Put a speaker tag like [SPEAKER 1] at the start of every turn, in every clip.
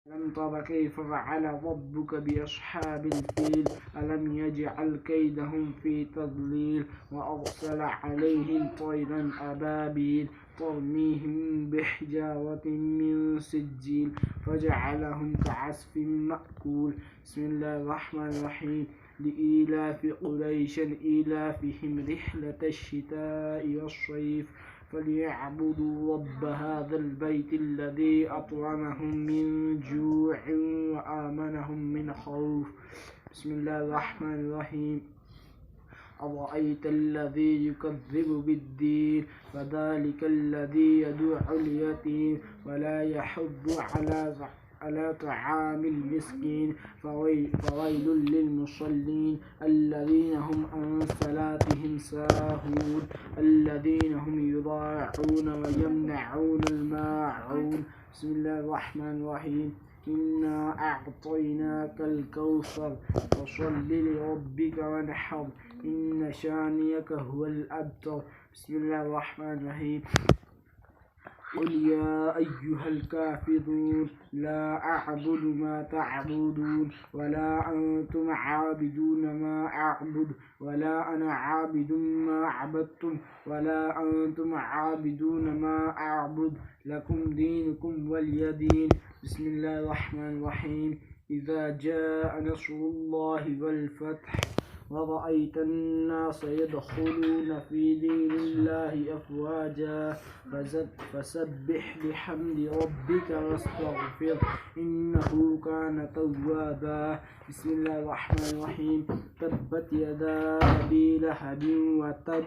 [SPEAKER 1] ألم تر كيف فعل ربك بأصحاب الفيل ألم يجعل كيدهم في تضليل وأرسل عليهم طيرا أبابيل ترميهم بحجارة من سجيل فجعلهم كعصف مأكول. بسم الله الرحمن الرحيم. لإيلاف قريش إيلافهم رحلة الشتاء والصيف فليعبدوا رب هذا البيت الذي أطعمهم من جوع وآمنهم من خوف. بسم الله الرحمن الرحيم. أرأيت الذي يكذب بالدين فذلك الذي يدع اليتيم ولا يحض على طعام المسكين فويل للمصلين الذين هم عن صلاتهم ساهون الذين هم يراعون ويمنعون الماعون. بسم الله الرحمن الرحيم. إنا أعطيناك الكوثر فصل لربك وانحر إن شانئك هو الأبتر. بسم الله الرحمن الرحيم. قل يا أيها الكافرون لا أعبد ما تعبدون ولا أنتم عابدون ما أعبد ولا أنا عابد ما عبدتم ولا أنتم عابدون ما أعبد لكم دينكم ولي دين. بسم الله الرحمن الرحيم. إذا جاء نصر الله والفتح ورأيت الناس يدخلون في دين الله أفواجا فسبح بحمد ربك واستغفر إنه كان توابا. بسم الله الرحمن الرحيم. تبت يدا أبي لهب وتب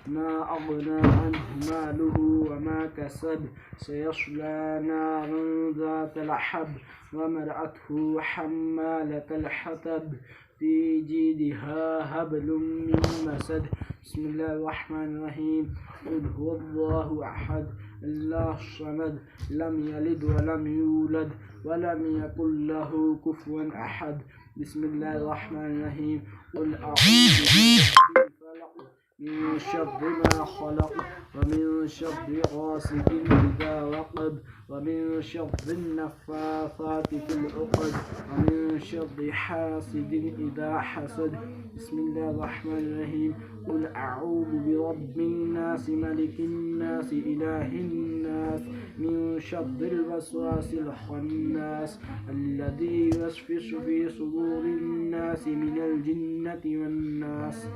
[SPEAKER 1] ما أغنى عنه ماله وما كسب سيصلى نارا ذات لهب وامرأته حمالة الحطب في جيدها حبل من مسد. بسم الله الرحمن الرحيم. قل هو الله أحد الله الصمد لم يلد ولم يولد ولم يكن له كفوا أحد. بسم الله الرحمن الرحيم. قل أعوذ برب الفلق من شر ما خلق ومن شر غاسق إذا وقب ومن شر النفاثات في العقد ومن شر حاسد إذا حسد. بسم الله الرحمن الرحيم. قل أعوذ برب الناس ملك الناس إله الناس من شر الوسواس الخناس الذي يوسوس في صدور الناس من الجنة والناس.